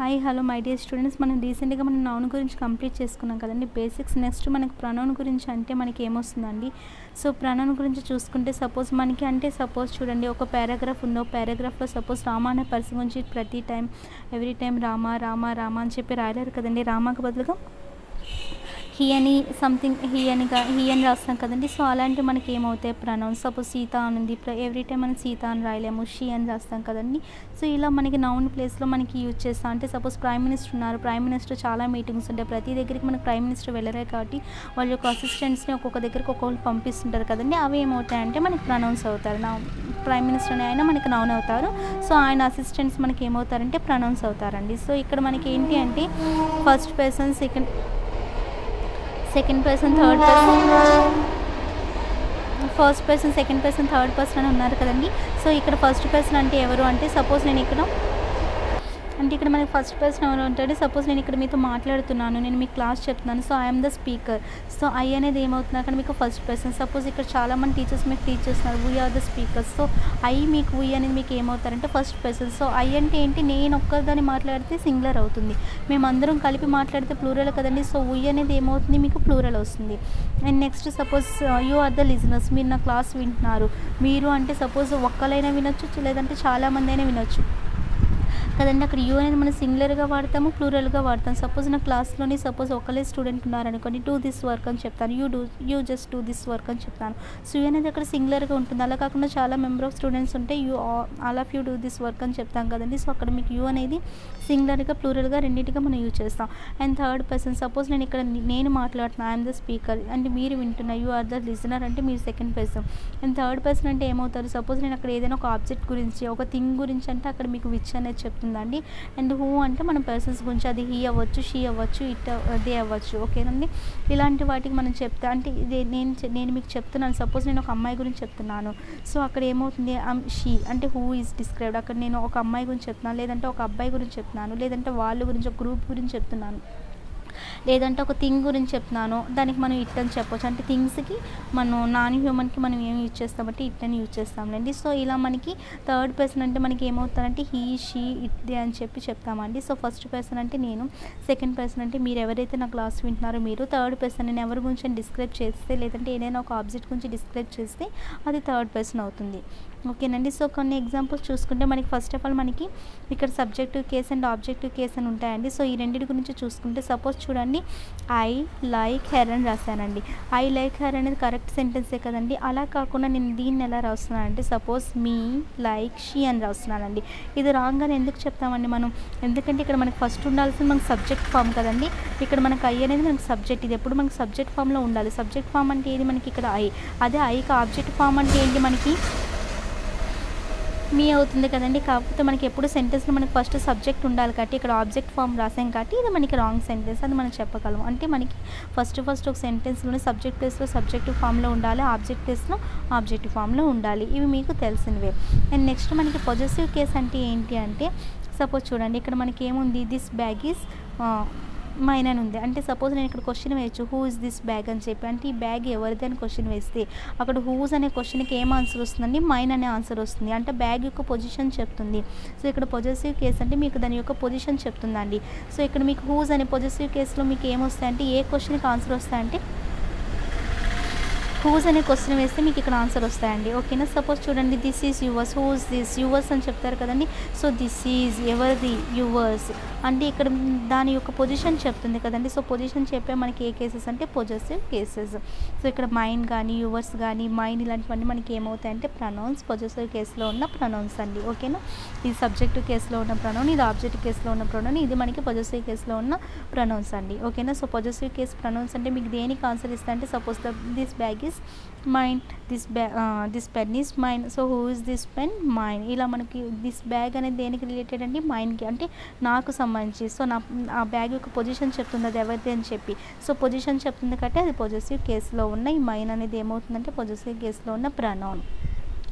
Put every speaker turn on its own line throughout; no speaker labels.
Hi hello my dear students, మనం రీసెంట్గా మనం నౌన్ గురించి కంప్లీట్ చేసుకున్నాం కదండి బేసిక్స్. నెక్స్ట్ మనకి ప్రొనౌన్ గురించి అంటే మనకి ఏమొస్తుందండి. సో ప్రొనౌన్ గురించి చూసుకుంటే సపోజ్ చూడండి, ఒక పారాగ్రాఫ్ ఉందో పారాగ్రాఫ్లో సపోజ్ రామ అనే పర్సన్ గురించి ప్రతి time every time Rama Rama Rama అని చెప్పి రాయలేరు కదండి. రామకు బదులుగా హీ అని రాస్తాం కదండి. సో అలాంటి మనకి ఏమవుతాయి ప్రొనౌన్స్. సపోజ్ సీత అని ఉంది, ఎవ్రీ టైం మనం సీత అని రాయలేము, షీ అని రాస్తాం కదండి. సో ఇలా మనకి నౌన్ ప్లేస్లో మనకి యూజ్ చేస్తాం. అంటే సపోజ్ ప్రైమ్ మినిస్టర్ ఉన్నారు, ప్రైమ్ మినిస్టర్ చాలా మీటింగ్స్ ఉంటాయి, ప్రతి దగ్గరికి మనకి ప్రైమ్ మినిస్టర్ వెళ్ళరే కాబట్టి వాళ్ళ యొక్క అసిస్టెంట్స్ని ఒక్కొక్క దగ్గరికి ఒక్కొక్కరు పంపిస్తుంటారు కదండి. అవి ఏమవుతాయంటే మనకి ప్రొనౌన్స్ అవుతారు. ప్రైమ్ మినిస్టర్ అని ఆయన మనకి నౌన్ అవుతారు. సో ఆయన అసిస్టెంట్స్ మనకి ఏమవుతారంటే ప్రొనౌన్స్ అవుతారండి. సో ఇక్కడ మనకి ఏంటి అంటే first person, second person, third person, first person, second person, third person అని ఉన్నారు కదండి. సో ఇక్కడ ఫస్ట్ పర్సన్ అంటే ఎవరు అంటే సపోజ్ ఇక్కడ మనకి ఫస్ట్ పర్సన్ ఎవరు ఉంటాడు. సపోజ్ నేను ఇక్కడ మీతో మాట్లాడుతున్నాను, నేను మీకు క్లాస్ చెప్తున్నాను. So I'm the speaker. So I అనేది ఏమవుతుంది అక్కడ మీకు ఫస్ట్ పర్సన్. సపోజ్ ఇక్కడ చాలామంది టీచర్స్ మీకు టీచ్ చేస్తున్నారు, we are the speakers. So I మీకు వీ అనేది మీకు ఏమవుతారంటే ఫస్ట్ పర్సన్. సో ఐ అంటే ఏంటి, నేను ఒక్కదాన్ని మాట్లాడితే సింగులర్ అవుతుంది, మేమందరం కలిపి మాట్లాడితే ప్లూరల్ కదండి. సో వీ అనేది ఏమవుతుంది మీకు ప్లూరల్ వస్తుంది. And next suppose you are the listeners, మీరు నా క్లాస్ వింటున్నారు. మీరు అంటే సపోజ్ ఒక్కలైనా వినొచ్చు, లేదంటే చాలామంది అయినా వినొచ్చు కదండి. అక్కడ యూ అనేది మనం సింగులర్గా వాడతాము, ప్లూరల్గా వాడతాం. సపోజ్ నా క్లాస్లోని సపోజ్ ఒకళ్ళే స్టూడెంట్ ఉన్నారనుకోండి, డూ దిస్ వర్క్ అని చెప్తాను, you just do this work అని చెప్తాను. సో యూ అనేది అక్కడ సింగులర్గా ఉంటుంది. అలా కాకుండా చాలా మెంబర్ ఆఫ్ స్టూడెంట్స్ ఉంటే all of you do this work అని చెప్తాం కదండి. సో అక్కడ మీకు యూ అనేది సింగులర్గా ప్లూరల్గా రెండింటిగా మనం యూజ్ చేస్తాం. అండ్ థర్డ్ పర్సన్, సపోజ్ నేను మాట్లాడుతున్నా, ఐఎమ్ ద స్పీకర్ అంటే మీరు వింటున్నా, యూ ఆర్ ద లిజనర్ అంటే మీరు second person. And third person అంటే ఏమవుతారు, సపోజ్ నేను అక్కడ ఏదైనా ఒక ఆబ్జెక్ట్ గురించి, ఒక థింగ్ గురించి అంటే అక్కడ మీకు విచ్ అనేది చెప్తుందండి. అండ్ హూ అంటే మన పర్సన్స్ గురించి, అది హీ అవ్వచ్చు, షీ అవ్వచ్చు, దే అవ్వచ్చు. ఓకేనండి. ఇలాంటి వాటికి మనం చెప్తా అంటే నేను మీకు చెప్తున్నాను. సపోజ్ నేను ఒక అమ్మాయి గురించి చెప్తున్నాను. సో అక్కడ ఏమవుతుంది, షీ అంటే హూ ఈజ్ డిస్క్రైబ్డ్. అక్కడ నేను ఒక అమ్మాయి గురించి చెప్తున్నాను, లేదంటే ఒక అబ్బాయి గురించి చెప్తున్నాను, లేదంటే వాళ్ళ గురించి ఒక గ్రూప్ గురించి చెప్తున్నాను, లేదంటే ఒక థింగ్ గురించి చెప్తున్నాను, దానికి మనం ఇట్ అని చెప్పొచ్చు. అంటే థింగ్స్కి మనం నాన్ హ్యూమన్కి మనం ఏం యూజ్ చేస్తామంటే ఇట్ అని యూజ్ చేస్తాంలేండి. సో ఇలా మనకి థర్డ్ పర్సన్ అంటే మనకి ఏమవుతారంటే హీ, షీ, ఇట్, దే అని చెప్పి చెప్తామండి. సో ఫస్ట్ పర్సన్ అంటే నేను, సెకండ్ పర్సన్ అంటే మీరు ఎవరైతే నా క్లాస్ వింటున్నారో మీరు, థర్డ్ పర్సన్ నేను ఎవరి గురించి డిస్క్రైబ్ చేస్తే, లేదంటే ఏదైనా ఒక ఆబ్జెక్ట్ గురించి డిస్క్రైబ్ చేస్తే అది థర్డ్ పర్సన్ అవుతుంది. ఓకేనండి. సో కొన్ని ఎగ్జాంపుల్స్ చూసుకుంటే మనకి ఫస్ట్ ఆఫ్ ఆల్ మనకి ఇక్కడ subjective case and objective case అని ఉంటాయండి. సో ఈ రెండింటి గురించి చూసుకుంటే సపోజ్ చూడండి, ఐ లైక్ హెర్ అని రాశానండి. ఐ లైక్ హెర్ అనేది కరెక్ట్ సెంటెన్సే కదండి. అలా కాకుండా నేను దీన్ని ఎలా రాస్తున్నానంటే సపోజ్ మీ లైక్ షీ అని రాస్తున్నానండి. ఇది రాంగ్ అని ఎందుకు చెప్తామండి మనం, ఎందుకంటే ఇక్కడ మనకి ఫస్ట్ ఉండాల్సింది మనకి సబ్జెక్ట్ ఫామ్ కదండి. ఇక్కడ మనకి ఐ అనేది మనకి సబ్జెక్ట్, ఇది ఎప్పుడు మనకి సబ్జెక్ట్ ఫామ్లో ఉండాలి. సబ్జెక్ట్ ఫామ్ అంటే ఏది మనకి ఇక్కడ ఐ, అదే ఐకి ఆబ్జెక్ట్ ఫామ్ అంటే ఏంటి మనకి మీ అవుతుంది కదండి. కాకపోతే మనకి ఎప్పుడు సెంటెన్స్లో మనకి ఫస్ట్ సబ్జెక్ట్ ఉండాలి కాబట్టి ఇక్కడ ఆబ్జెక్ట్ ఫామ్ రాసాం కాబట్టి ఇది మనకి రాంగ్ సెంటెన్స్ అది మనం చెప్పగలం. అంటే మనకి ఫస్ట్ ఒక సెంటెన్స్లోనే సబ్జెక్ట్ ప్లేస్లో సబ్జెక్టివ్ ఫామ్లో ఉండాలి, ఆబ్జెక్ట్ ప్లేస్లో ఆబ్జెక్టివ్ ఫామ్లో ఉండాలి. ఇవి మీకు తెలిసినవే. అండ్ నెక్స్ట్ మనకి పొజెసివ్ కేస్ అంటే ఏంటి అంటే సపోజ్ చూడండి, ఇక్కడ మనకి ఏముంది, దిస్ బ్యాగ్ ఈజ్ మైన్ అని ఉంది. అంటే సపోజ్ నేను ఇక్కడ క్వశ్చన్ వేయచ్చు, హూ ఇస్ దిస్ బ్యాగ్ అని చెప్పి. అంటే ఈ బ్యాగ్ ఎవరిది అని క్వశ్చన్ వేస్తే అక్కడ హూజ్ అనే క్వశ్చన్కి ఏం ఆన్సర్ వస్తుందండి, మైన్ అనే ఆన్సర్ వస్తుంది. అంటే బ్యాగ్ యొక్క పొజిషన్ చెప్తుంది. సో ఇక్కడ పొజెసివ్ కేస్ అంటే మీకు దాని యొక్క పొజిషన్ చెప్తుందండి. సో ఇక్కడ మీకు హూజ్ అనే పొజెసివ్ కేసులో మీకు ఏమొస్తాయంటే ఏ క్వశ్చన్కి ఆన్సర్ వస్తాయంటే హూజ్ అనే క్వశ్చన్ వేస్తే మీకు ఇక్కడ ఆన్సర్ వస్తాయండి. ఓకేనా. సపోజ్ చూడండి, this is yours, whose this, yours అని చెప్తారు కదండి. సో దిస్ ఈజ్ ఎవరిది, యువర్స్ అంటే ఇక్కడ దాని యొక్క పొజిషన్ చెప్తుంది కదండి. సో పొజిషన్ చెప్పే మనకి ఏ కేసెస్ అంటే పొజెసివ్ కేసెస్. సో ఇక్కడ మైన్ కానీ యువర్స్ కానీ మైన్ ఇలాంటివన్నీ మనకి ఏమవుతాయంటే ప్రొనౌన్స్, పొజెసివ్ కేసులో ఉన్న ప్రొనౌన్స్ అండి. ఓకేనా. ఇది సబ్జెక్టివ్ కేసులో ఉన్న ప్రొనౌన్, ఇది ఆబ్జెక్టివ్ కేసులో ఉన్న ప్రొనౌన్, ఇది మనకి పొజెసివ్ కేసులో ఉన్న ప్రొనౌన్స్ అండి. ఓకేనా. సో పొజెసివ్ కేసు ప్రొనౌన్స్ అంటే మీకు దేనికి ఆన్సర్ ఇస్తా అంటే suppose this bag is mine, this pen is mine. So who is this pen, mine. ఇలా మనకి దిస్ బ్యాగ్ అనేది దేనికి రిలేటెడ్ అండి, మైన్కి అంటే నాకు సంబంధించి. సో ఆ బ్యాగ్ యొక్క పొజిషన్ చెప్తుంది అది ఎవరిది అని చెప్పి. సో పొజిషన్ చెప్తుంది కాబట్టి అది పొజెసివ్ కేసులో ఉన్న ఈ మైన్ అనేది ఏమవుతుందంటే పొజెసివ్ కేసులో ఉన్న ప్రొనౌన్.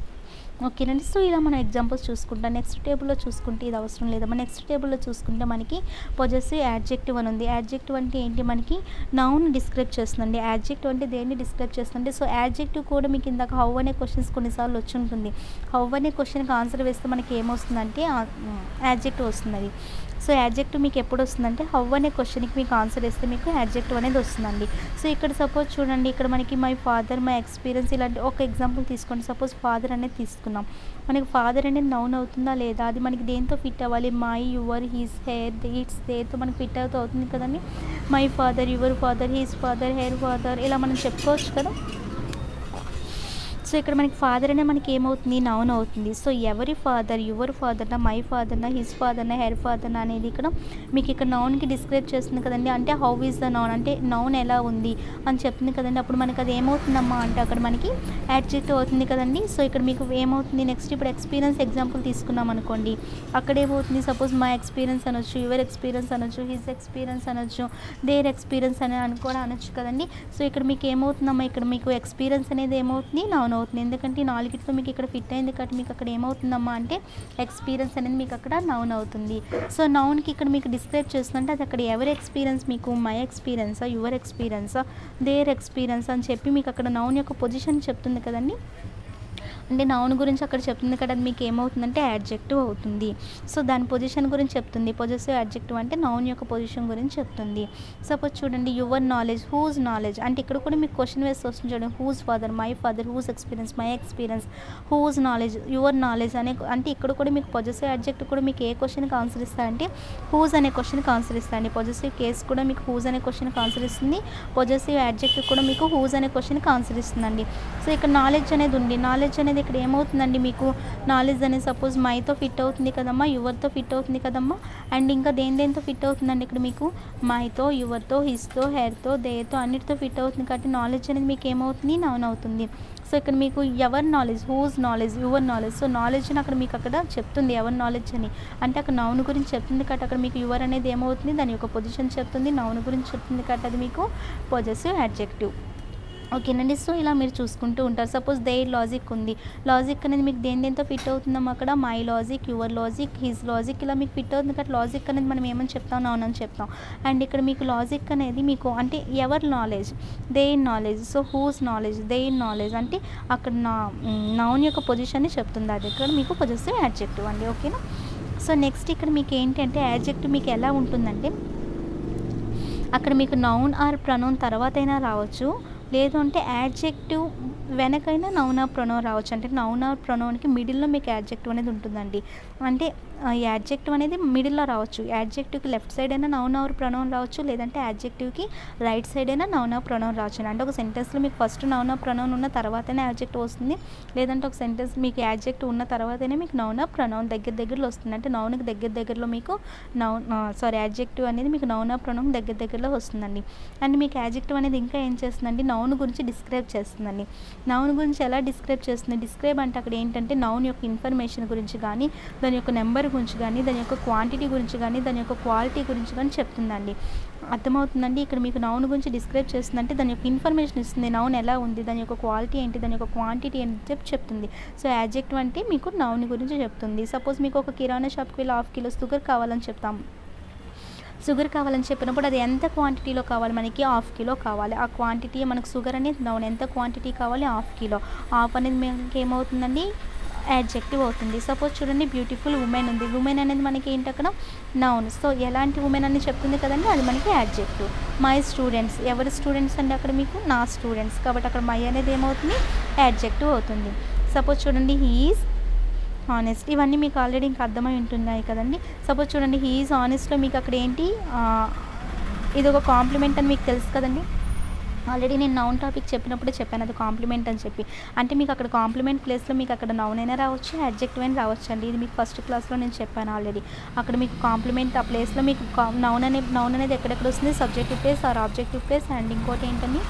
ఓకేనండి. సో ఇలా మనం ఎగ్జాంపుల్స్ చూసుకుంటాం. నెక్స్ట్ టేబుల్లో చూసుకుంటే ఇది అవసరం లేదా, మన నెక్స్ట్ టేబుల్లో చూసుకుంటే మనకి పొజెసివ్ యాడ్జెక్టివ్ అని ఉంది. యాడ్జెక్టివ్ అంటే ఏంటి, మనకి నౌన్ డిస్క్రైబ్ చేస్తుందండి. యాడ్జెక్టివ్ అంటే దేన్ని డిస్క్రైబ్ చేస్తుంది. సో యాడ్జెక్టివ్ కూడా మీకు ఇందాక హౌ అనే క్వశ్చన్స్ కొన్నిసార్లు వచ్చి ఉంటుంది. హౌ అనే క్వశ్చన్కి ఆన్సర్ వేస్తే మనకి ఏమొస్తుందంటే యాడ్జెక్టివ్ వస్తుంది. సో యాడ్జెక్టివ్ మీకు ఎప్పుడు వస్తుందంటే హౌ అనే క్వశ్చన్కి మీకు ఆన్సర్ ఇస్తే మీకు యాడ్జెక్టివ్ అనేది వస్తుందండి. సో ఇక్కడ సపోజ్ చూడండి, ఇక్కడ మనకి మై ఫాదర్, మై ఎక్స్పీరియన్స్ ఇలాంటి ఒక ఎగ్జాంపుల్ తీసుకోండి. సపోజ్ ఫాదర్ అనేది తీసుకున్నాం. మనకి ఫాదర్ అనేది నౌన్ అవుతుందా లేదా, అది మనకి దేంతో ఫిట్ అవ్వాలి, my, your, his, her, its, దేర్తో మనకి ఫిట్ అవుతుంది కదండి. My father, your father, his father, her father ఇలా మనం చెప్పుకోవచ్చు కదా. సో ఇక్కడ మనకి ఫాదర్ అనే మనకి ఏమవుతుంది, నౌన్ అవుతుంది. సో ఎవరి ఫాదర్, యువర్ ఫాదర్నా, మై ఫాదర్నా, హిస్ ఫాదర్నా, హెర్ ఫాదర్నా అనేది ఇక్కడ మీకు ఇక్కడ నౌన్కి డిస్క్రైబ్ చేస్తుంది కదండి. అంటే హౌ ఈజ్ ద నౌన్, అంటే నౌన్ ఎలా ఉంది అని చెప్తుంది కదండి. అప్పుడు మనకి అది ఏమవుతుందమ్మా అంటే అక్కడ మనకి యాడ్జెక్టివ్ అవుతుంది కదండి. సో ఇక్కడ మీకు ఏమవుతుంది నెక్స్ట్, ఇప్పుడు ఎక్స్పీరియన్స్ ఎగ్జాంపుల్ తీసుకున్నాం అనుకోండి, అక్కడ ఏమవుతుంది, సపోజ్ మై ఎక్స్పీరియన్స్ అనొచ్చు, యువర్ ఎక్స్పీరియన్స్ అనొచ్చు, హిస్ ఎక్స్పీరియన్స్ అనొచ్చు, దేర్ ఎక్స్పీరియన్స్ అని కూడా అనొచ్చు కదండి. సో ఇక్కడ మీకు ఏమవుతుందమ్మా, ఇక్కడ మీకు ఎక్స్పీరియన్స్ అనేది ఏమవుతుంది, నౌన్ అవుతుంది. ఎందుకంటే నాలుగిటితో మీకు ఇక్కడ ఫిట్ అయింది కాబట్టి మీకు అక్కడ ఏమవుతుందమ్మా అంటే ఎక్స్పీరియన్స్ అనేది మీకు అక్కడ నౌన్ అవుతుంది. సో నౌన్కి ఇక్కడ మీకు డిస్క్రైబ్ చేస్తుందంటే అది అక్కడ ఎవరి ఎక్స్పీరియన్స్, మీకు మై ఎక్స్పీరియన్సా, యువర్ ఎక్స్పీరియన్సా, దేర్ ఎక్స్పీరియన్స్ అని చెప్పి మీకు అక్కడ నౌన్ యొక్క పొజిషన్ చెప్తుంది కదండి. అంటే నౌన్ గురించి అక్కడ చెప్తుంది కదా, అది మీకు ఏమవుతుందంటే యాడ్జెక్టివ్ అవుతుంది. సో దాని పొజిషన్ గురించి చెప్తుంది. పొజిటివ్ యాడ్జెక్టివ్ అంటే నౌన్ యొక్క పొజిషన్ గురించి చెప్తుంది. సపోజ్ చూడండి, యువర్ నాలెడ్జ్, హూజ్ నాలెడ్జ్, అంటే ఇక్కడ కూడా మీకు క్వశ్చన్ వేసి వస్తుంది చూడండి. Whose father, my father, whose experience, my experience, whose knowledge, your knowledge అనే, అంటే ఇక్కడ కూడా మీకు పొజిటివ్ యాడ్జెక్టివ్ కూడా మీకు ఏ క్వశ్చన్కి ఆన్సర్ ఇస్తారంటే హూజ్ అనే క్వశ్చన్కి ఆన్సర్ ఇస్తారండి. పొజిటివ్ కేస్ కూడా మీకు హూజ్ అనే క్వశ్చన్కి ఆన్సర్ ఇస్తుంది. పొజిటివ్ యాడ్జెక్టివ్ కూడా మీకు హూజ్ అనే క్వశ్చన్కి ఆన్సర్ ఇస్తుందండి. సో ఇక్కడ నాలెడ్జ్ అనేది ఉంది. నాలెడ్జ్ అనేది ఇక్కడ ఏమవుతుందండి, మీకు నాలెడ్జ్ అనేది సపోజ్ మైతో ఫిట్ అవుతుంది కదమ్మా, యువర్తో ఫిట్ అవుతుంది కదమ్మా, అండ్ ఇంకా దేంతో ఫిట్ అవుతుందండి, ఇక్కడ మీకు మైతో, యువర్తో, హిస్తో, హెయిర్తో, దేర్తో అన్నిటితో ఫిట్ అవుతుంది కాబట్టి నాలెడ్జ్ అనేది మీకు ఏమవుతుంది, నౌన్ అవుతుంది. సో ఇక్కడ మీకు our knowledge, whose knowledge, your knowledge, so knowledge అక్కడ మీకు అక్కడ చెప్తుంది ఎవర్ నాలెడ్జ్ అని, అంటే అక్కడ నౌన్ గురించి చెప్తుంది కాబట్టి అక్కడ మీకు యువర్ అనేది ఏమవుతుంది, దాని యొక్క పొజిషన్ చెప్తుంది. నౌన్ గురించి చెప్తుంది కాబట్టి అది మీకు పొజెసివ్ యాడ్జెక్టివ్. ఓకేనండి. సో ఇలా మీరు చూసుకుంటూ ఉంటారు. సపోజ్ దేర్ లాజిక్ ఉంది. లాజిక్ అనేది మీకు దేంతో ఫిట్ అవుతుందమ్మా, అక్కడ my logic, your logic, his logic ఇలా మీకు ఫిట్ అవుతుంది కాబట్టి లాజిక్ అనేది మనం ఏమని చెప్తాం, నౌన్ అని చెప్తాం. అండ్ ఇక్కడ మీకు లాజిక్ అనేది మీకు అంటే our knowledge, their knowledge, so whose knowledge, their knowledge అంటే అక్కడ నౌన్ యొక్క పొజిషన్ని చెప్తుంది. అది ఇక్కడ మీకు పొజిటివ్ యాడ్జెక్టివ్ అండి. ఓకేనా. సో నెక్స్ట్ ఇక్కడ మీకు ఏంటంటే యాడ్జెక్టివ్ మీకు ఎలా ఉంటుందంటే అక్కడ మీకు నౌన్ ఆర్ ప్రొనౌన్ తర్వాత అయినా రావచ్చు, లేదు అంటే యాడ్జెక్టివ్ వెనకైనా నౌన్ ఆర్ ప్రొనౌన్ రావచ్చు. అంటే నౌన్ ఆర్ ప్రొనౌన్కి మిడిల్లో మీకు యాడ్జెక్టివ్ అనేది ఉంటుందండి. అంటే యాడ్జెక్టివ్ అనేది మిడిల్లో రావచ్చు. యాడ్జెక్టివ్కి లెఫ్ట్ సైడ్ అయినా నౌన్ ఆర్ ప్రొనౌన్ రావచ్చు, లేదంటే యాడ్జెక్టివ్కి రైట్ సైడ్ అయినా నౌన్ ఆర్ ప్రొనౌన్ రావచ్చు. అంటే ఒక సెంటెన్స్లో మీకు ఫస్ట్ నౌన్ ఆర్ ప్రొనౌన్ ఉన్న తర్వాతనే యాడ్జెక్టివ్ వస్తుంది, లేదంటే ఒక సెంటెన్స్ మీకు యాడ్జెక్టివ్ ఉన్న తర్వాతనే మీకు నౌన్ ఆర్ ప్రొనౌన్ దగ్గరలో వస్తుంది. అంటే నౌన్కి దగ్గరలో మీకు యాడ్జెక్టివ్ అనేది మీకు నౌన్ ఆర్ ప్రొనౌన్ దగ్గరలో వస్తుందండి. అండ్ మీకు యాడ్జెక్టివ్ అనేది ఇంకా ఏం చేస్తుందండి, నౌన్ గురించి డిస్క్రైబ్ చేస్తుందండి. నౌన్ గురించి ఎలా డిస్క్రైబ్ చేస్తుంది, డిస్క్రైబ్ అంటే అక్కడ ఏంటంటే నౌన్ యొక్క ఇన్ఫర్మేషన్ గురించి కానీ, దాని యొక్క నెంబర్ గురించి కానీ, దాని యొక్క క్వాంటిటీ గురించి కానీ, దాని యొక్క క్వాలిటీ గురించి కానీ చెప్తుందండి. అర్థమవుతుందండి. ఇక్కడ మీకు నౌన్ గురించి డిస్క్రైబ్ చేస్తుందంటే దాని యొక్క ఇన్ఫర్మేషన్ ఇస్తుంది. నౌన్ ఎలా ఉంది, దాని యొక్క క్వాలిటీ ఏంటి, దాని యొక్క క్వాంటిటీ ఏంటి చెప్తుంది. సో యాడ్జెక్టివ్ అంటే మీకు నౌన్ గురించి చెప్తుంది. సపోజ్ మీకు ఒక కిరాణా షాప్కి వెళ్ళి 1/2 కిలో షుగర్ కావాలని చెప్తాము. షుగర్ కావాలని చెప్పినప్పుడు అది ఎంత క్వాంటిటీలో కావాలి, మనకి 1/2 కిలో కావాలి. ఆ క్వాంటిటీ మనకు షుగర్ అనేది నౌన్, ఎంత క్వాంటిటీ కావాలి, 1/2 కిలో. హాఫ్ అనేది మనకి ఏమవుతుందండి, యాడ్జెక్టివ్ అవుతుంది. సపోజ్ చూడండి, బ్యూటిఫుల్ ఉమెన్ ఉంది. ఉమెన్ అనేది మనకి ఏంటి అక్కడ నౌన్. సో ఎలాంటి ఉమెన్ అని చెప్తుంది కదండి, అది మనకి యాడ్జెక్టివ్. మై స్టూడెంట్స్, ఎవరి స్టూడెంట్స్ అంటే అక్కడ మీకు నా స్టూడెంట్స్ కాబట్టి అక్కడ మై అనేది ఏమవుతుంది, యాడ్జెక్టివ్ అవుతుంది. సపోజ్ చూడండి, హీ ఈజ్ హానెస్ట్, ఇవన్నీ మీకు ఆల్రెడీ ఇంకా అర్థమై ఉంటున్నాయి కదండి. సపోజ్ చూడండి, హీ ఈజ్ హానెస్ట్లో మీకు అక్కడ ఏంటి, ఇది ఒక కాంప్లిమెంట్ అని మీకు తెలుసు కదండి. ఆల్రెడీ నేను నౌన్ టాపిక్ చెప్పినప్పుడే చెప్పాను అది కాంప్లిమెంట్ అని చెప్పి. అంటే మీకు అక్కడ కాంప్లిమెంట్ ప్లేస్లో మీకు అక్కడ నౌన్ అయినా రావచ్చు, యాడ్జెక్టివ్ అయినా రావచ్చు అండి. ఇది మీకు ఫస్ట్ క్లాస్లో నేను చెప్పాను ఆల్రెడీ. అక్కడ మీకు కాంప్లిమెంట్ ఆ ప్లేస్లో మీకు నౌన్ అనేది ఎక్కడెక్కడ వస్తుంది, subjective place or objective place, and ఇంకోటి ఏంటండి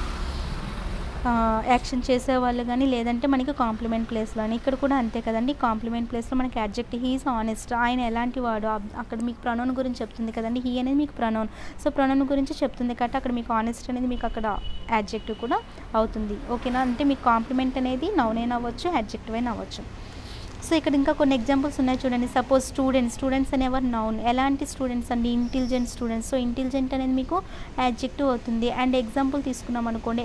యాక్షన్ చేసేవాళ్ళు కానీ, లేదంటే మనకి కాంప్లిమెంట్ ప్లేస్లో అని. ఇక్కడ కూడా అంతే కదండి. కాంప్లిమెంట్ ప్లేస్లో మనకి యాడ్జెక్టివ్, హీ ఈజ్ హానెస్ట్, ఆయన ఎలాంటి వాడు, అక్కడ మీకు ప్రొనౌన్ గురించి చెప్తుంది కదండి. హీ అనేది మీకు ప్రొనౌన్, సో ప్రొనౌన్ గురించి చెప్తుంది కాబట్టి అక్కడ మీకు హానెస్ట్ అనేది మీకు అక్కడ యాడ్జెక్టివ్ కూడా అవుతుంది. ఓకేనా. అంటే మీకు కాంప్లిమెంట్ అనేది నౌన్ అయినా అవ్వచ్చు, యాడ్జెక్టివ్ అయినా అవ్వచ్చు. సో ఇక్కడ ఇంకా కొన్ని ఎగ్జాంపుల్స్ ఉన్నాయి చూడండి. సపోజ్ స్టూడెంట్స్ అనేవారు నౌన్. ఎలాంటి స్టూడెంట్స్ అండి, ఇంటెలిజెంట్ స్టూడెంట్స్. సో ఇంటెలిజెంట్ అనేది మీకు యాడ్జెక్టివ్ అవుతుంది. అండ్ ఎగ్జాంపుల్ తీసుకున్నాం అనుకోండి,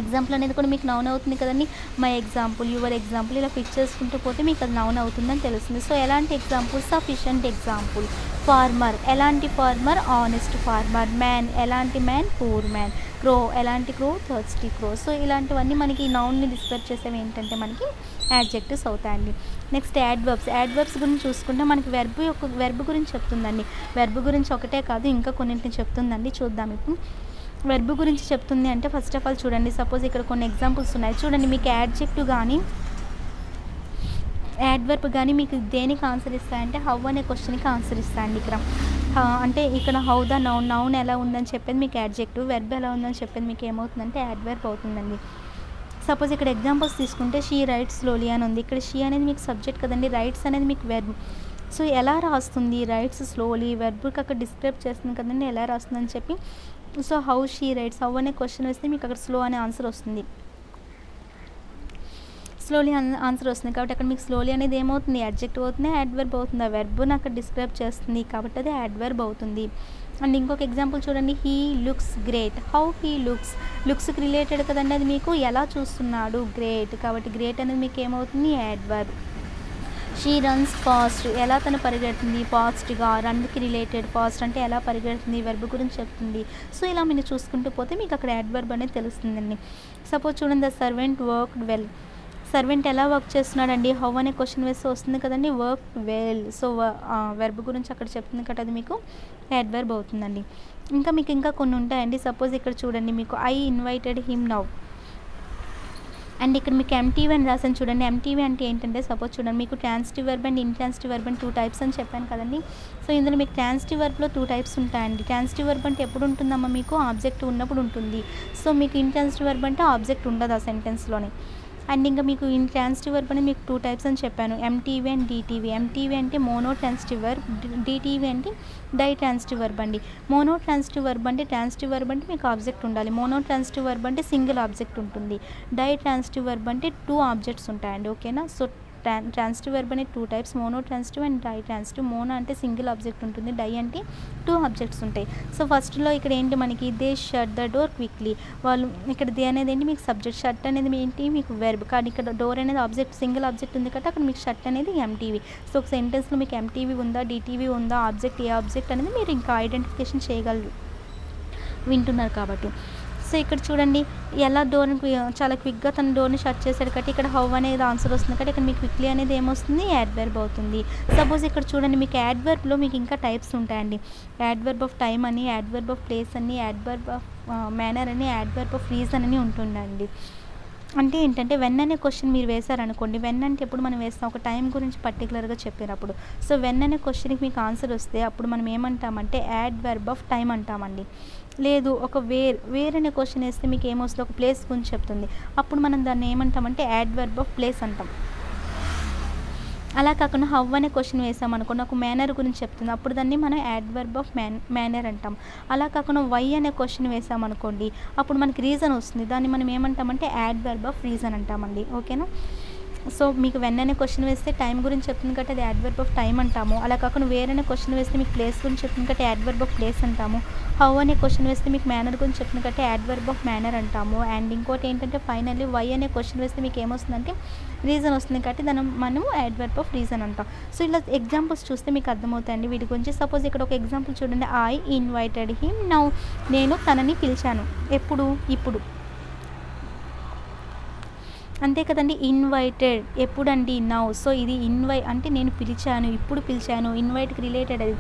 ఎగ్జాంపుల్ అనేది కూడా మీకు నౌన్ అవుతుంది కదండి. మై ఎగ్జాంపుల్, యువర్ ఎగ్జాంపుల్ ఇలా పిక్ చేసుకుంటూ పోతే మీకు అది నౌన్ అవుతుందని తెలుస్తుంది. సో ఎలాంటి ఎగ్జాంపుల్? Sufficient example. ఫార్మర్ ఎలాంటి ఫార్మర్? Honest farmer. మ్యాన్ ఎలాంటి మ్యాన్? Poor man. క్రో ఎలాంటి క్రో? థర్స్టీ క్రో. సో ఇలాంటివన్నీ మనకి నౌన్ని డిస్క్రైబ్ చేసేవి ఏంటంటే మనకి యాడ్జెక్టివ్స్ అవుతాయండి. Next adverbs. యాడ్వర్బ్స్ గురించి చూసుకుంటే మనకి వెర్బ్ గురించి చెప్తుందండి. వెర్బ్ గురించి ఒకటే కాదు ఇంకా కొన్నింటిని చెప్తుందండి. చూద్దాం ఇప్పుడు. వెర్బ్ గురించి చెప్తుంది అంటే ఫస్ట్ ఆఫ్ ఆల్ చూడండి, సపోజ్ ఇక్కడ కొన్ని ఎగ్జాంపుల్స్ ఉన్నాయి చూడండి. మీకు యాడ్జెక్టివ్ కానీ యాడ్వర్బ్ కానీ మీకు దేనికి ఆన్సర్ ఇస్తాయంటే హౌ అనే క్వశ్చన్కి ఆన్సర్ ఇస్తాయండి ఇక్కడ. అంటే ఇక్కడ హౌ ద నౌన్ ఎలా ఉందని చెప్పేది మీకు యాడ్జెక్టివ్, వెర్బ్ ఎలా ఉందని చెప్పేది మీకు ఏమవుతుందంటే యాడ్వర్బ్ అవుతుందండి. సపోజ్ ఇక్కడ ఎగ్జాంపుల్స్ తీసుకుంటే షీ రైట్స్ స్లోలీ అని ఉంది. ఇక్కడ షీ అనేది మీకు సబ్జెక్ట్ కదండి, రైట్స్ అనేది మీకు వెర్బ్. సో ఎలా రాస్తుంది? రైట్స్ స్లోలీ, వెర్బ్కి అక్కడ డిస్క్రైబ్ చేస్తుంది కదండి ఎలా రాస్తుందని చెప్పి. So how she rights, how అనే క్వశ్చన్ వేస్తే మీకు అక్కడ స్లో అనే ఆన్సర్ వస్తుంది, స్లోలీ ఆన్సర్ వస్తుంది. కాబట్టి అక్కడ మీకు స్లోలీ అనేది ఏమవుతుంది? యాడ్జెక్టివ్ అవుతుంది, యాడ్వర్బ్ అవుతుంది. ఆ వెర్బ్ని అక్కడ డిస్క్రైబ్ చేస్తుంది కాబట్టి అది యాడ్వర్బ్ అవుతుంది. అండ్ ఇంకొక ఎగ్జాంపుల్ చూడండి, he looks great. How he లుక్స్కి రిలేటెడ్ కదండి, అది మీకు ఎలా చూస్తున్నాడు? గ్రేట్. కాబట్టి గ్రేట్ అనేది మీకు ఏమవుతుంది? యాడ్వర్బ్. షీ రన్స్ ఫాస్ట్, ఎలా తను పరిగెడుతుంది? ఫాస్ట్గా. రన్కి రిలేటెడ్, ఫాస్ట్ అంటే ఎలా పరిగెడుతుంది? వెర్బ్ గురించి చెప్తుంది. సో ఇలా మీరు చూసుకుంటూ పోతే మీకు అక్కడ యాడ్వర్బ్ అనేది తెలుస్తుందండి. సపోజ్ చూడండి, the servant worked well. Servant ఎలా వర్క్ చేస్తున్నాడండి? హౌ అనే క్వశ్చన్ వేస్తే వస్తుంది కదండి వర్క్ వెల్. సో వెర్బ్ గురించి అక్కడ చెప్తుంది కాబట్టి అది మీకు యాడ్వర్బ్ అవుతుందండి. ఇంకా కొన్ని ఉంటాయండి. సపోజ్ ఇక్కడ చూడండి, మీకు I invited him now. And ఇక్కడ మీకు ఎంటీవీ అని రాసాను చూడండి. ఎంటీవీ అంటే ఏంటంటే సపోజ్ చూడండి, మీకు transitive verb and intransitive verb అని 2 టైప్స్ అని చెప్పాను కదండి. సో ఇందులో మీకు ట్రాన్సిటివ్ వర్బ్లో 2 టైప్స్ ఉంటాయండి. ట్రాన్సిటివ్ వర్బ్ అంటే ఎప్పుడు ఉంటుందమ్మా? మీకు ఆబ్జెక్ట్ ఉన్నప్పుడు ఉంటుంది. సో మీకు ఇంట్రాన్సిటివ్ వర్బ్ అంటే ఆబ్జెక్ట్ ఉండదు ఆ సెంటెన్స్లోనే. అండ్ ఇంకా మీకు ట్రాన్సిటివ్ వర్బ్ అని మీకు 2 టైప్స్ అని చెప్పాను, ఎంటీవీ అండ్ డీటీవీ. ఎంటీవీ అంటే మోనో ట్రాన్సిటివ్ వర్బ్, డీటీవీ అంటే డై ట్రాన్సిటివ్ వర్బ్ అండి. మోనో ట్రాన్సిటివ్ వర్బ్ అంటే ట్రాన్సిటివ్ వర్బ్ అంటే మీకు ఆబ్జెక్ట్ ఉండాలి. మోనో ట్రాన్సిటివ్ వర్బ్ అంటే సింగిల్ ఆబ్జెక్ట్ ఉంటుంది. డై ట్రాన్సిటివ్ వర్బ్ అంటే 2 ఆబ్జెక్ట్స్ ఉంటాయండి. ఓకేనా? సో ట్రాన్సిటివ్ వర్బ్ అనేది 2 types, mono transitive and di transitive. Mono అంటే సింగిల్ ఆబ్జెక్ట్ ఉంటుంది, డై అంటే 2 ఆబ్జెక్ట్స్ ఉంటాయి. సో ఫస్ట్లో ఇక్కడ ఏంటి మనకి, they shut the door quickly. వాళ్ళు ఇక్కడ దే అనేది ఏంటి మీకు సబ్జెక్ట్, షట్ అనేది ఏంటి మీకు వెర్బ్. కానీ ఇక్కడ డోర్ అనేది ఆబ్జెక్ట్, సింగిల్ ఆబ్జెక్ట్ ఉంది కాబట్టి అక్కడ మీకు షట్ అనేది ఎంటీవీ. సో ఒక సెంటెన్స్లో మీకు ఎంటీవీ ఉందా, డీటీవీ ఉందా, ఆబ్జెక్ట్ ఏ ఆబ్జెక్ట్ అనేది మీరు ఇంకా ఐడెంటిఫికేషన్ చేయగలరు వింటున్నారు కాబట్టి. సో ఇక్కడ చూడండి, ఎలా డోర్ని చాలా క్విక్గా తన డోర్ని షట్ చేశాడు కాబట్టి ఇక్కడ హౌ అనేది ఆన్సర్ వస్తుంది కాబట్టి ఇక్కడ మీకు క్విక్లీ అనేది ఏమొస్తుంది? యాడ్వర్బ్ అవుతుంది. సపోజ్ ఇక్కడ చూడండి, మీకు యాడ్వర్బ్లో మీకు ఇంకా టైప్స్ ఉంటాయండి. యాడ్వర్బ్ ఆఫ్ టైమ్ అని, యాడ్వర్బ్ ఆఫ్ ప్లేస్ అని, యాడ్వర్బ్ ఆఫ్ మేనర్ అని, యాడ్వర్బ్ ఆఫ్ రీజన్ అని ఉంటుందండి. అంటే ఏంటంటే వెన్ అనే క్వశ్చన్ మీరు వేశారనుకోండి, వెన్ అంటే ఎప్పుడు మనం వేస్తాం? ఒక టైం గురించి పర్టికులర్గా చెప్పినప్పుడు. సో వెన్ అనే క్వశ్చన్కి మీకు ఆన్సర్ వస్తే అప్పుడు మనం ఏమంటామంటే యాడ్వర్బ్ ఆఫ్ టైం అంటామండి. లేదు ఒక వేర్ అనే క్వశ్చన్ వేస్తే మీకు ఏమొస్తుంది? ఒక ప్లేస్ గురించి చెప్తుంది, అప్పుడు మనం దాన్ని ఏమంటామంటే యాడ్వర్బ్ ఆఫ్ ప్లేస్ అంటాం. అలా కాకుండా హౌ అనే క్వశ్చన్ వేసామనుకోండి, ఒక మేనర్ గురించి చెప్తుంది, అప్పుడు దాన్ని మనం యాడ్వర్బ్ ఆఫ్ మేనర్ అంటాం. అలా కాకుండా వై అనే క్వశ్చన్ వేసామనుకోండి, అప్పుడు మనకి రీజన్ వస్తుంది, దాన్ని మనం ఏమంటామంటే యాడ్వర్బ్ ఆఫ్ రీజన్ అంటామండి. ఓకేనా? సో మీకు వెన్ అనే క్వశ్చన్ వేస్తే టైం గురించి చెప్తుంది కాబట్టి అది యాడ్వర్బ్ ఆఫ్ టైం అంటాము. అలా కాకుండా వేర్ అనే క్వశ్చన్ వేస్తే మీకు ప్లేస్ గురించి చెప్తుంది కాబట్టి యాడ్వర్బ్ ఆఫ్ ప్లేస్ అంటాము. హౌ అనే క్వశ్చన్ వేస్తే మీకు మేనర్ గురించి చెప్తుంది కాబట్టి యాడ్వర్బ్ ఆఫ్ మేనర్ అంటాము. అండ్ ఇంకోటి ఏంటంటే ఫైనల్లీ వై అనే క్వశ్చన్ వేస్తే మీకు ఏమొస్తుందంటే రీజన్ వస్తుంది కాబట్టి దాన్ని మనము యాడ్వర్బ్ ఆఫ్ రీజన్ అంటాం. సో ఇలా ఎగ్జాంపుల్స్ చూస్తే మీకు అర్థమవుతాయండి వీటి గురించి. సపోజ్ ఇక్కడ ఒక ఎగ్జాంపుల్ చూడండి, ఐ ఇన్వైటెడ్ హిమ్ నౌ. నేను తనని పిలిచాను. ఎప్పుడు? ఇప్పుడు. అంతే కదండి. ఇన్వైటెడ్ ఎప్పుడండి? నౌ. సో ఇది అంటే నేను పిలిచాను, ఇప్పుడు పిలిచాను. ఇన్వైట్కి రిలేటెడ్ అది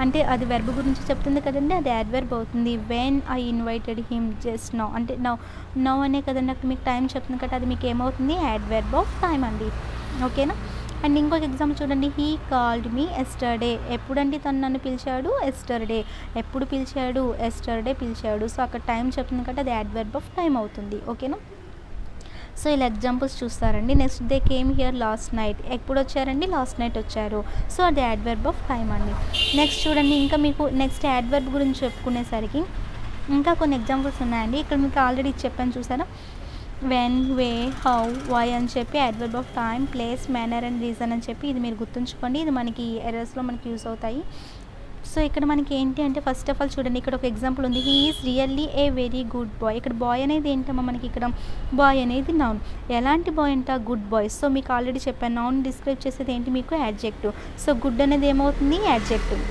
అంటే అది వెర్బ్ గురించి చెప్తుంది కదండి, అది యాడ్వర్బ్ అవుతుంది. When I invited him just now అంటే నౌ అనే కదండి అక్కడ మీకు టైం చెప్తుంది కాబట్టి అది మీకు ఏమవుతుంది? యాడ్వర్బ్ ఆఫ్ టైం అండి. ఓకేనా? అండ్ ఇంకొక ఎగ్జాంపుల్ చూడండి, హీ కాల్డ్ మీ ఎస్టర్డే. ఎప్పుడండి తను నన్ను పిలిచాడు? ఎస్టర్డే. ఎప్పుడు పిలిచాడు? ఎస్టర్డే పిలిచాడు. సో అక్కడ టైం చెప్తుంది కాబట్టి అది యాడ్వర్బ్ ఆఫ్ టైం అవుతుంది. ఓకేనా? సో ఇలా ఎగ్జాంపుల్స్ చూస్తారండి. Next they came here last night. ఎప్పుడు వచ్చారండి? లాస్ట్ నైట్ వచ్చారు. సో అది యాడ్వర్బ్ ఆఫ్ టైం అండి. నెక్స్ట్ చూడండి, ఇంకా మీకు నెక్స్ట్ యాడ్వర్బ్ గురించి చెప్పుకునేసరికి ఇంకా కొన్ని ఎగ్జాంపుల్స్ ఉన్నాయండి. ఇక్కడ మీకు ఆల్రెడీ చెప్పాను చూసారా, వెన్, వే, హౌ, వై అని చెప్పి adverb of time, place, manner and reason అని చెప్పి ఇది మీరు గుర్తుంచుకోండి. ఇది మనకి ఎర్రర్స్లో మనకి యూస్ అవుతాయి. సో ఇక్కడ మనకి ఏంటి అంటే ఫస్ట్ ఆఫ్ ఆల్ చూడండి, ఇక్కడ ఒక ఎగ్జాంపుల్ ఉంది. He is really a very good boy. ఇక్కడ బాయ్ అనేది ఏంటమ్మా మనకి ఇక్కడ బాయ్ అనేది నౌన్. ఎలాంటి బాయ్ అంట? Good boy. సో మీకు ఆల్రెడీ చెప్పాను, నౌన్ డిస్క్రైబ్ చేసేది ఏంటి మీకు? యాడ్జెక్టివ్. సో గుడ్ అనేది ఏమవుతుంది? యాడ్జెక్టివ్.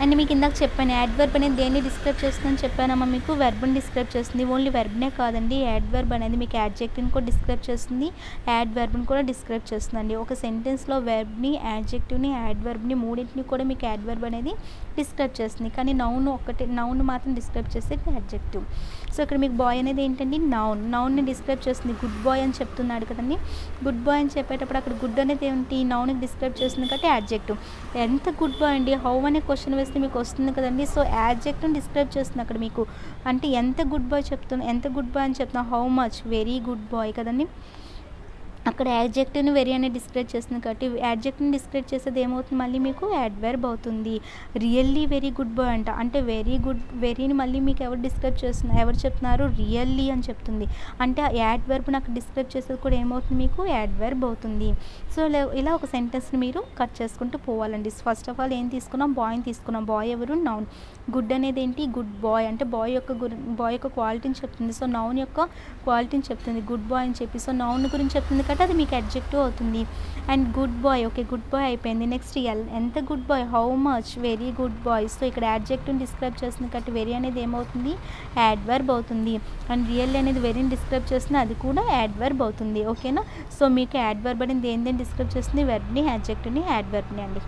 అండ్ మీకు ఇందాక చెప్పాను, యాడ్వర్బ్ అనేది దేన్ని డిస్క్రైబ్ చేస్తుందని చెప్పానమ్మా మీకు? వెర్బ్ని డిస్క్రైబ్ చేస్తుంది. ఓన్లీ వెర్బ్నే కాదండి, యాడ్వర్బ్ అనేది మీకు యాడ్జెక్టివ్ని కూడా డిస్క్రైబ్ చేస్తుంది, యాడ్వర్బ్ని కూడా డిస్క్రైబ్ చేస్తుందండి. ఒక సెంటెన్స్లో వెర్బ్ని, యాడ్జెక్టివ్ని, యాడ్వర్బ్ని మూడింటిని కూడా మీకు యాడ్వర్బ్ అనేది డిస్క్రైబ్ చేస్తుంది. కానీ నౌన్ ఒకటి, నౌన్ మాత్రం డిస్క్రైబ్ చేసేది యాడ్జెక్టివ్. సో ఇక్కడ మీకు బాయ్ అనేది ఏంటండి? నౌన్. నౌన్ని డిస్క్రైబ్ చేస్తుంది. గుడ్ బాయ్ అని చెప్తున్నాడు కదండి. గుడ్ బాయ్ అని చెప్పేటప్పుడు అక్కడ గుడ్ అనేది ఏంటి? నౌన్కి డిస్క్రైబ్ చేస్తుంది కాబట్టి యాడ్జెక్టివ్. ఎంత గుడ్ బాయ్ అండి, హౌ అనే క్వశ్చన్ వేస్తే మీకు వస్తుంది కదండి. సో యాడ్జెక్టివ్ని డిస్క్రైబ్ చేస్తుంది అక్కడ మీకు. అంటే ఎంత గుడ్ బాయ్ చెప్తున్నా, ఎంత గుడ్ బాయ్ అని చెప్తున్నా, how much, very good boy కదండి. అక్కడ యాడ్జెక్టివ్ని వెరీ అనేది డిస్క్రైబ్ చేస్తుంది కాబట్టి యాడ్జెక్టివ్ని డిస్క్రైబ్ చేసేది ఏమవుతుంది? మళ్ళీ మీకు యాడ్వర్బ్ అవుతుంది. రియల్లీ వెరీ గుడ్ బాయ్ అంట, అంటే వెరీ గుడ్, వెరీని మళ్ళీ మీకు ఎవరు డిస్క్రైబ్ చేస్తున్నారు? ఎవరు చెప్తున్నారు? రియల్లీ అని చెప్తుంది. అంటే యాడ్వర్బ్ని అక్కడ డిస్క్రైబ్ చేసేది కూడా ఏమవుతుంది? మీకు యాడ్వర్బ్ అవుతుంది. సో ఇలా ఒక సెంటెన్స్ని మీరు కట్ చేసుకుంటూ పోవాలండి. ఫస్ట్ ఆఫ్ ఆల్ ఏం తీసుకున్నాం? బాయ్ని తీసుకున్నాం. బాయ్ ఎవరు? నౌన్. గుడ్ అనేది ఏంటి? గుడ్ బాయ్ అంటే బాయ్ యొక్క క్వాలిటీని చెప్తుంది. సో నౌన్ యొక్క క్వాలిటీని చెప్తుంది గుడ్ బాయ్ అని చెప్పి. సో నౌన్ గురించి చెప్తుంది కాబట్టి అది మీకు అడ్జెక్టివ్ అవుతుంది. And good boy, okay good boy అయిపోయింది. నెక్స్ట్ ఎంత good boy, how much, very good boy. So ఇక్కడ యాడ్జెక్టివ్ని డిస్క్రైబ్ చేస్తుంది కాబట్టి వెరీ అనేది ఏమవుతుంది? యాడ్వర్బ్ అవుతుంది. అండ్ రియల్ అనేది వెరీని డిస్క్రైబ్ చేస్తుంది, అది కూడా యాడ్వర్బ్ అవుతుంది. ఓకేనా? సో మీకు యాడ్వర్బ్ అనేది దేని డిస్క్రైబ్ చేస్తుంది? వెర్బ్ని, యాడ్జెక్టివ్ని, యాడ్వర్బ్ని అండి.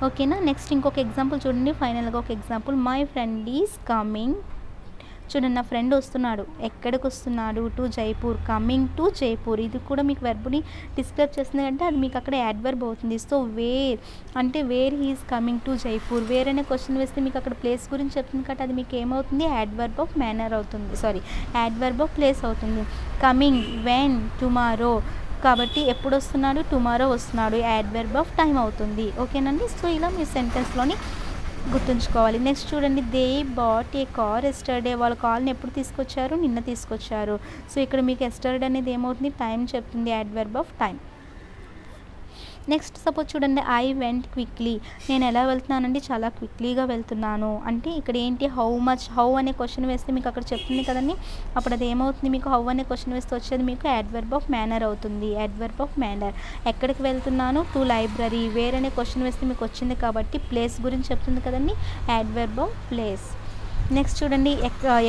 ఓకేనా? నెక్స్ట్ ఇంకొక ఎగ్జాంపుల్ చూడండి. ఫైనల్గా ఒక example, my friend is coming. చూడండి, నా ఫ్రెండ్ వస్తున్నాడు. ఎక్కడికి వస్తున్నాడు? To Jaipur. Coming to Jaipur. ఇది కూడా మీకు వెర్బ్ని డిస్క్రైబ్ చేస్తుంది అంటే అది మీకు అక్కడ యాడ్వర్బ్ అవుతుంది. సో వేర్ అంటే where he is coming to Jaipur. Where అనే క్వశ్చన్ వేస్తే మీకు అక్కడ ప్లేస్ గురించి చెప్తుంది కాబట్టి అది మీకు ఏమవుతుంది? యాడ్వర్బ్ ఆఫ్ మేనర్ అవుతుంది. యాడ్వర్బ్ ఆఫ్ ప్లేస్ అవుతుంది. Coming, when, tomorrow. కాబట్టి ఎప్పుడు వస్తున్నాడు? టుమారో వస్తున్నాడు. యాడ్వర్బ్ ఆఫ్ టైం అవుతుంది. ఓకేనండి? సో ఇలా మీ సెంటెన్స్లోని గుర్తుంచుకోవాలి. నెక్స్ట్ చూడండి, they bought a car yesterday. వాళ్ళ కార్ని ఎప్పుడు తీసుకొచ్చారు? నిన్న తీసుకొచ్చారు. సో ఇక్కడ మీకు ఎస్టర్డే అనేది ఏమవుతుంది? టైం చెప్తుంది, adverb of time. Next suppose చూడండి, ఐ వెంట్ క్విక్లీ. నేను ఎలా వెళ్తున్నానండి? చాలా క్విక్లీగా వెళ్తున్నాను. అంటే ఇక్కడ ఏంటి? How much. హౌ అనే క్వశ్చన్ వేస్తే మీకు అక్కడ చెప్తుంది కదండి. అప్పుడు అది ఏమవుతుంది? మీకు హౌ అనే క్వశ్చన్ వేస్తే వచ్చేది మీకు యాడ్వర్బ్ ఆఫ్ మేనర్ అవుతుంది. Adverb of manner. ఎక్కడికి వెళ్తున్నాను? To library. వేర్ అనే క్వశ్చన్ వేస్తే మీకు వచ్చింది కాబట్టి ప్లేస్ గురించి చెప్తుంది కదండి, యాడ్వర్బ్ ఆఫ్ ప్లేస్. నెక్స్ట్ చూడండి,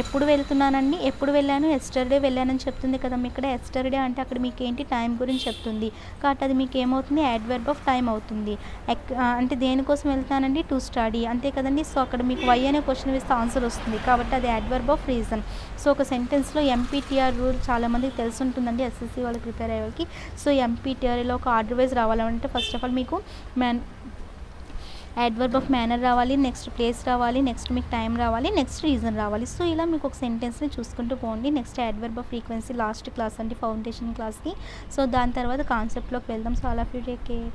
ఎప్పుడు వెళ్తున్నానండి? ఎప్పుడు వెళ్ళాను? ఎస్టర్డే వెళ్ళానని చెప్తుంది కదా. ఇక్కడ ఎస్టర్డే అంటే అక్కడ మీకు ఏంటి? టైం గురించి చెప్తుంది కాబట్టి అది మీకు ఏమవుతుంది? యాడ్వర్బ్ ఆఫ్ టైం అవుతుంది. అంటే దేనికోసం వెళ్తానండి? టు స్టడీ, అంతే కదండి. సో అక్కడ మీకు వై అనే క్వశ్చన్ వేస్తే ఆన్సర్ వస్తుంది కాబట్టి అది యాడ్వర్బ్ ఆఫ్ రీజన్. సో ఒక సెంటెన్స్లో ఎంపీటీఆర్ రూల్ చాలామందికి తెలిసి ఉంటుందండి, ఎస్ఎస్సి వాళ్ళకి ప్రిపేర్ అయ్యే వాళ్ళకి. సో ఎంపీటీఆర్లో ఒక ఆర్డర్ వైజ్ రావాలంటే ఫస్ట్ ఆఫ్ ఆల్ మీకు యాడ్వర్బ్ ఆఫ్ మేనర్ రావాలి, నెక్స్ట్ ప్లేస్ రావాలి, నెక్స్ట్ మీకు టైం రావాలి, నెక్స్ట్ రీజన్ రావాలి. సో ఇలా మీకు ఒక సెంటెన్స్ని చూసుకుంటూ పోండి. Next adverb off frequency last class అంటే ఫౌండేషన్ క్లాస్కి. సో దాని తర్వాత కాన్సెప్ట్లోకి వెళ్దాం. So all of you take care.